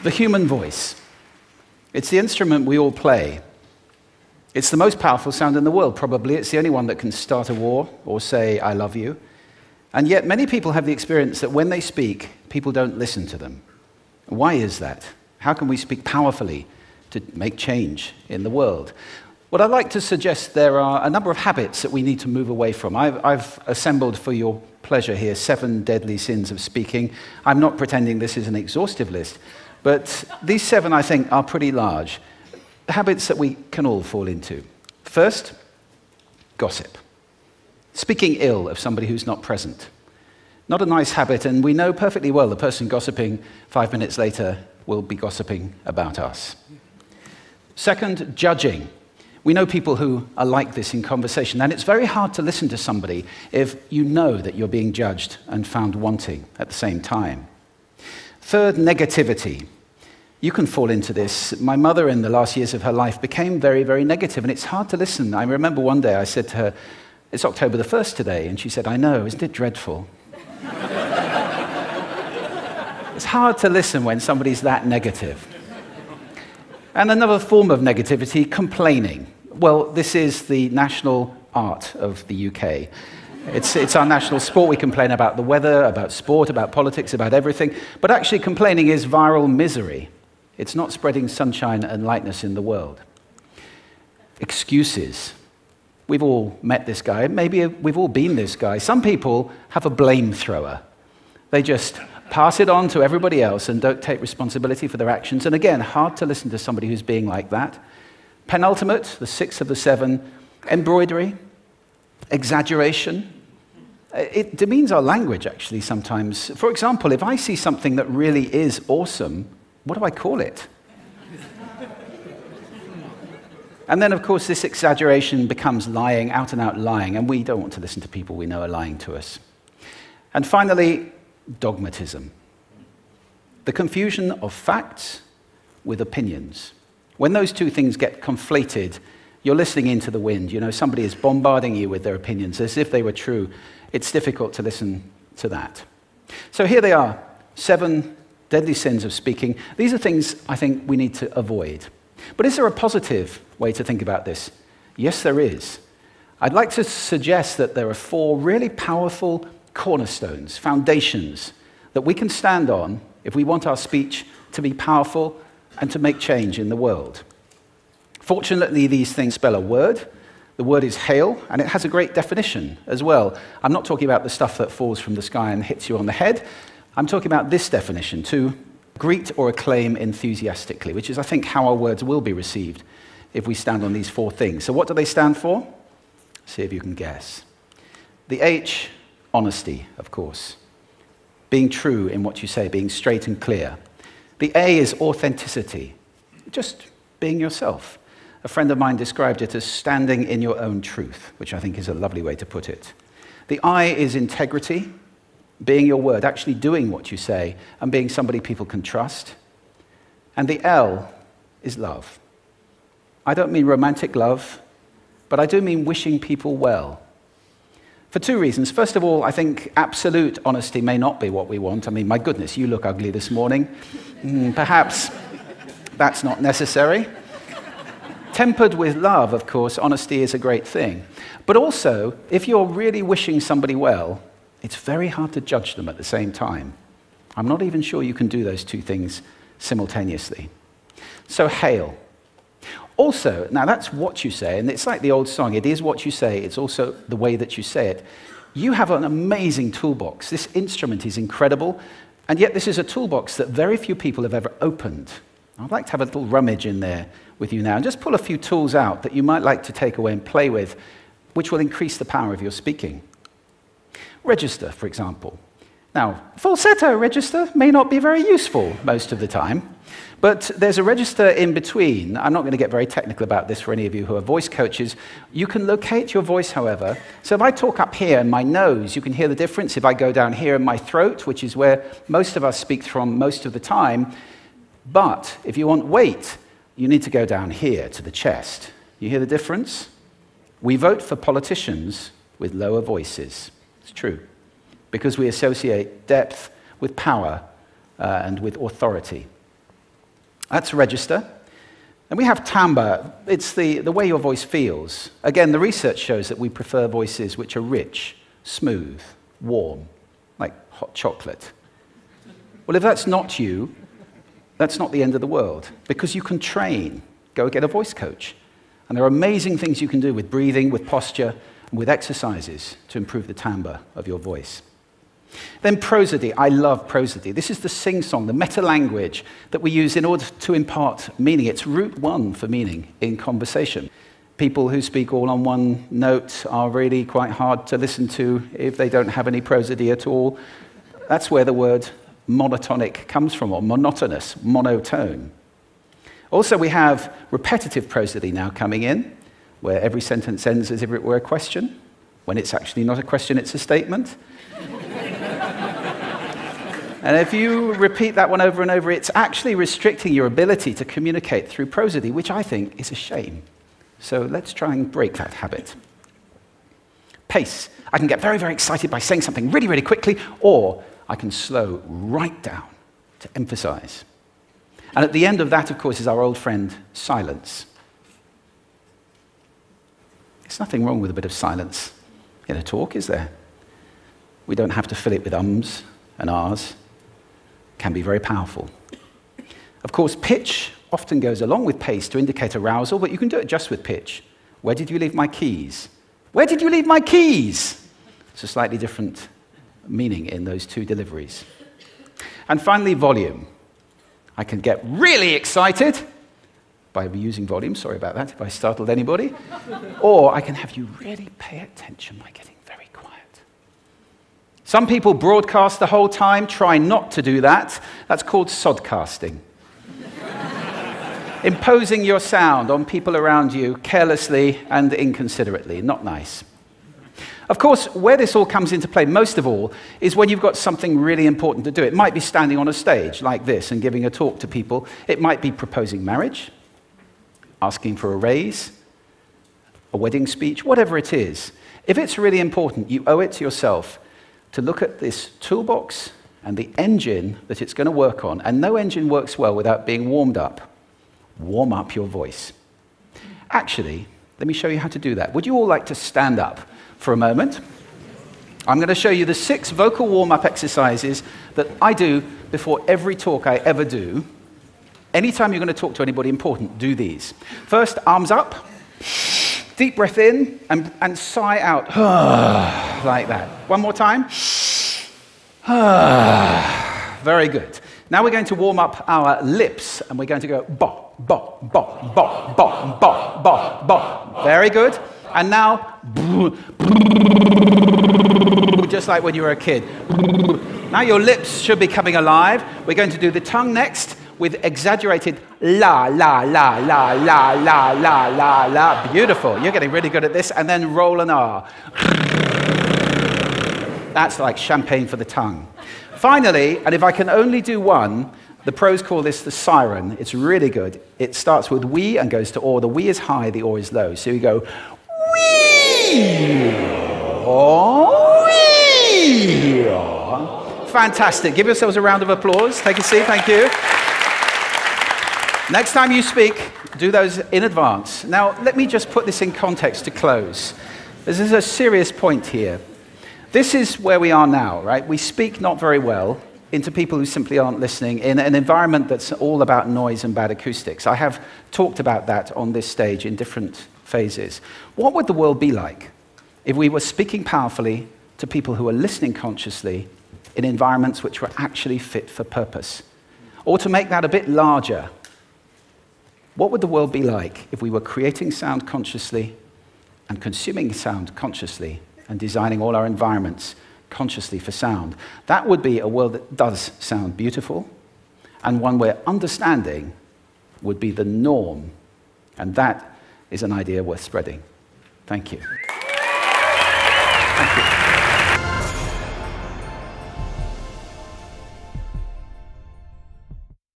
The human voice. It's the instrument we all play. It's the most powerful sound in the world, probably. It's the only one that can start a war or say, I love you. And yet many people have the experience that when they speak, people don't listen to them. Why is that? How can we speak powerfully to make change in the world? Well, I'd like to suggest there are a number of habits that we need to move away from. I've assembled for your pleasure here 7 deadly sins of speaking. I'm not pretending this is an exhaustive list, but these 7, I think, are pretty large. Habits that we can all fall into. First, gossip. Speaking ill of somebody who's not present. Not a nice habit, and we know perfectly well the person gossiping 5 minutes later will be gossiping about us. Second, judging. We know people who are like this in conversation, and it's very hard to listen to somebody if you know that you're being judged and found wanting at the same time. Third, negativity. You can fall into this. My mother, in the last years of her life, became very, very negative, and it's hard to listen. I remember one day I said to her, it's October the 1st today, and she said, I know, isn't it dreadful? It's hard to listen when somebody's that negative. And another form of negativity, complaining. Well, this is the national art of the UK. It's our national sport. We complain about the weather, about sport, about politics, about everything. But actually, complaining is viral misery. It's not spreading sunshine and lightness in the world. Excuses. We've all met this guy. Maybe we've all been this guy. Some people have a blame thrower. They just pass it on to everybody else and don't take responsibility for their actions. And again, hard to listen to somebody who's being like that. Penultimate, the 6th of the 7, embroidery, exaggeration. It demeans our language, actually, sometimes. For example, if I see something that really is awesome, what do I call it? And then, of course, this exaggeration becomes lying, out-and-out lying, and we don't want to listen to people we know are lying to us. And finally, dogmatism. The confusion of facts with opinions. When those two things get conflated, you're listening into the wind. You know, somebody is bombarding you with their opinions as if they were true. It's difficult to listen to that. So here they are, 7 deadly sins of speaking. These are things I think we need to avoid. But is there a positive way to think about this? Yes, there is. I'd like to suggest that there are 4 really powerful cornerstones, foundations, that we can stand on if we want our speech to be powerful and to make change in the world. Fortunately, these things spell a word. The word is hail, and it has a great definition as well. I'm not talking about the stuff that falls from the sky and hits you on the head. I'm talking about this definition, to greet or acclaim enthusiastically, which is, I think, how our words will be received if we stand on these 4 things. So what do they stand for? See if you can guess. The H, honesty, of course. Being true in what you say, being straight and clear. The A is authenticity, just being yourself. A friend of mine described it as standing in your own truth, which I think is a lovely way to put it. The I is integrity, being your word, actually doing what you say, and being somebody people can trust. And the L is love. I don't mean romantic love, but I do mean wishing people well. For 2 reasons. First of all, I think absolute honesty may not be what we want. I mean, my goodness, you look ugly this morning. Perhaps that's not necessary. Tempered with love, of course, honesty is a great thing. But also, if you're really wishing somebody well, it's very hard to judge them at the same time. I'm not even sure you can do those 2 things simultaneously. So, hail. Also, now that's what you say, and it's like the old song, it is what you say, it's also the way that you say it. You have an amazing toolbox. This instrument is incredible, and yet this is a toolbox that very few people have ever opened. I'd like to have a little rummage in there with you now, and just pull a few tools out that you might like to take away and play with, which will increase the power of your speaking. Register, for example. Now, falsetto register may not be very useful most of the time, but there's a register in between. I'm not going to get very technical about this for any of you who are voice coaches. You can locate your voice, however. So if I talk up here in my nose, you can hear the difference. If I go down here in my throat, which is where most of us speak from most of the time, but if you want weight, you need to go down here to the chest. You hear the difference? We vote for politicians with lower voices. It's true, because we associate depth with power and with authority. That's register. And we have timbre. It's the way your voice feels. Again, the research shows that we prefer voices which are rich, smooth, warm, like hot chocolate. Well, if that's not you, that's not the end of the world, because you can train. Go get a voice coach. And there are amazing things you can do with breathing, with posture, and with exercises to improve the timbre of your voice. Then prosody. I love prosody. This is the sing-song, the meta-language that we use in order to impart meaning. It's route one for meaning in conversation. People who speak all on one note are really quite hard to listen to if they don't have any prosody at all. That's where the word monotonic comes from, or monotonous, monotone. Also, we have repetitive prosody now coming in, where every sentence ends as if it were a question, when it's actually not a question, it's a statement. And if you repeat that one over and over, it's actually restricting your ability to communicate through prosody, which I think is a shame. So let's try and break that habit. Pace. I can get very, very excited by saying something really, really quickly, or I can slow right down to emphasize. And at the end of that, of course, is our old friend, silence. There's nothing wrong with a bit of silence in a talk, is there? We don't have to fill it with ums and ahs. It can be very powerful. Of course, pitch often goes along with pace to indicate arousal, but you can do it just with pitch. Where did you leave my keys? Where did you leave my keys? It's a slightly different meaning in those two deliveries. And finally, volume. I can get really excited by using volume. Sorry about that if I startled anybody. Or I can have you really pay attention by getting very quiet. Some people broadcast the whole time. Try not to do that. That's called sodcasting. Imposing your sound on people around you carelessly and inconsiderately. Not nice. Of course, where this all comes into play most of all is when you've got something really important to do. It might be standing on a stage like this and giving a talk to people. It might be proposing marriage, asking for a raise, a wedding speech, whatever it is. If it's really important, you owe it to yourself to look at this toolbox and the engine that it's going to work on. And no engine works well without being warmed up. Warm up your voice. Actually, let me show you how to do that. Would you all like to stand up for a moment? I'm going to show you the 6 vocal warm-up exercises that I do before every talk I ever do. Anytime you're going to talk to anybody important, do these. First, arms up. Deep breath in and sigh out. Like that. One more time. Very good. Now we're going to warm up our lips, and we're going to go bop, bop, bop, bop, bop, bop, bop, bop. Very good. And now, just like when you were a kid. Now your lips should be coming alive. We're going to do the tongue next with exaggerated la, la, la, la, la, la, la, la, la. Beautiful. You're getting really good at this. And then roll an R. That's like champagne for the tongue. Finally, and if I can only do one, the pros call this the siren. It's really good. It starts with we and goes to or. The we is high, the or is low. So you go wee, or wee. Fantastic. Give yourselves a round of applause. Take a seat. Thank you. Next time you speak, do those in advance. Now, let me just put this in context to close. This is a serious point here. This is where we are now, right? We speak not very well into people who simply aren't listening in an environment that's all about noise and bad acoustics. I have talked about that on this stage in different phases. What would the world be like if we were speaking powerfully to people who are listening consciously in environments which were actually fit for purpose? Or to make that a bit larger, what would the world be like if we were creating sound consciously and consuming sound consciously and designing all our environments consciously for sound? That would be a world that does sound beautiful, and one where understanding would be the norm. And that is an idea worth spreading. Thank you. Thank you.